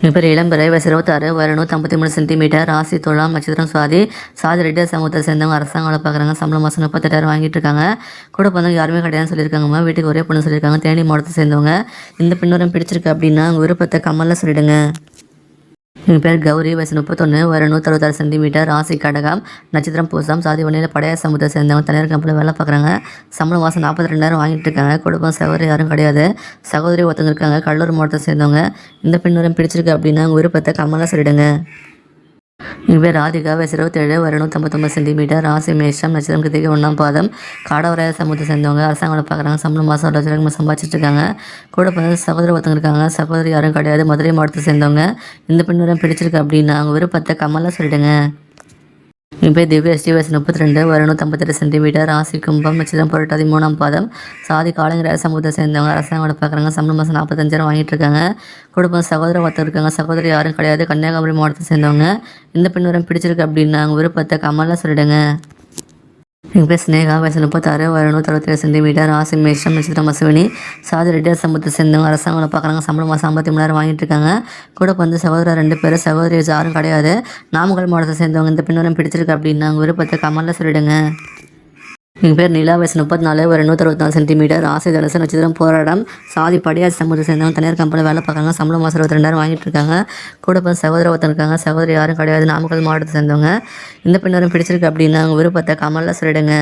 இவர் இளம்பெறை வயசு 26, உயரம் 153 சென்டிமீட்டர், ராசி துலாம், நட்சத்திரம் சுவாதி. சாதி ரெட்டியார் சமூகத்தை சேர்ந்தவங்க, அரசாங்க வேலை பார்க்குறாங்க. சம்பளம் மாதம் 38,000 வாங்கிட்டு இருக்காங்க. கூட பிறந்தவங்க யாருமே கிடையாதுன்னு சொல்லியிருக்காங்கம்மா. வீட்டுக்கு ஒரே பொண்ணு சொல்லியிருக்காங்க. தேனி மாவட்டத்தை சேர்ந்தவங்க. இந்த பின்னூரம் பிடிச்சிருக்கு அப்படின்னா உங்கள் விருப்பத்தை கமலில் சொல்லிடுங்க. எங்கள் பேர் கௌரி, வயசு 31, உயரம் 166 சென்டிமீட்டர், ராசி கடகம், நட்சத்திரம் பூசம். சாதி வண்டியில் படையார் சமூகத்தை சேர்ந்தவங்க. தனியார் கம்பெனியில் வேலை பார்க்குறாங்க. சம்பளம் மாதம் 42,000 வாங்கிட்டு இருக்காங்க. குடும்பம் சகோதரி யாரும் கிடையாது. சகோதரி ஒருத்தவங்க இருக்காங்க. கடலூர் மாவட்டத்தை சேர்ந்தவங்க. இந்த பின்னூரம் பிடிச்சிருக்கு அப்படின்னா உங்கள் விருப்பத்தை கமலில் சொல்லிடுங்க. எங்கள் பேர் ராதிகா, வயசு 27, உயரம் 159 சென்டிமீட்டர், ராசி மேஷம், நட்சத்திரம் கிருத்திகை 1ஆம் பாதம். காடவராய சமூகத்தை சேர்ந்தவங்க. அரசாங்க வேலை பார்க்குறாங்க. சம்பளம் மாதம் 1,00,000 சம்பாதிச்சிட்டு இருக்காங்க. கூட பிறந்த சகோதரி ஒருத்தவங்க இருக்காங்க. சகோதரி யாரும் கிடையாது. மதுரை மாவட்டத்தை சேர்ந்தவங்க. இந்த பின்னூரம் பிடிச்சிருக்கு அப்படின்னா அவங்க விருப்பத்தை கமலில் சொல்லிடுங்க. என் பேர் திவ்யஸ்ரீ, வயசு 32, உயரம் 158 சென்டிமீட்டர், ராசி கும்பம், நட்சத்திரம் புரட்டாதி 3ஆம் பாதம். சாதி காலங்கிற சமூகத்தை சேர்ந்தவங்க. அரசாங்க வேலை பார்க்குறாங்க. சம்பளம் மாதம் 45,000 வாங்கிட்டு இருக்காங்க. குடும்பம் சகோதர ஒருத்தர் இருக்காங்க. சகோதரி யாரும் கிடையாது. கன்னியாகுமரி மாவட்டத்தை சேர்ந்தவங்க. இந்த பின்னூரம் பிடிச்சிருக்கு அப்படின்னா அவங்க விருப்பத்தை கமலில் சொல்லிடுங்க. எங்கள் பேர் ஸ்னேகா, வயசு 36, உயரம் 167 சென்டிமீட்டர், ராசி மேஷம், நட்சத்திரம் அஸ்வினி. சாதி ரெட்டியார் சமூகத்தை சேர்ந்தவங்க. அரசாங்க வேலை பார்க்குறாங்க. சம்பளம் மாதம் 53,000 வாங்கிட்டு இருக்காங்க. கூட வந்து சகோதரர் 2 பேர். சகோதரி யாரும் கிடையாது. நாமக்கல் மாவட்டத்தை சேர்ந்தவங்க. இந்த பின்னூரம் பிடிச்சிருக்கு அப்படின்னா அவங்க விருப்பத்தை கமலில் சொல்லிடுங்க. எங்கள் பேர் நிலா, வயசு 34, ஒரு 164 சென்டிமீட்டர், ராசி தனுசு, நட்சத்திரம் போராடம். சாதி படியார் சமூகத்தை சேர்ந்தவங்க. தனியார் கம்பெனியில் வேலை பார்க்குறாங்க. சம்பளம் மாதம் 22,000 வாங்கிட்டு இருக்காங்க. கூட பிறந்த சகோதர ஒருத்தர் இருக்காங்க. சகோதரி யாரும் கிடையாது. நாமக்கல் மாவட்டத்தை சேர்ந்தவங்க. இந்த பின்னூரம் பிடிச்சிருக்கு அப்படின்னா அவங்க விருப்பத்தை கமலில் சொல்லிடுங்க.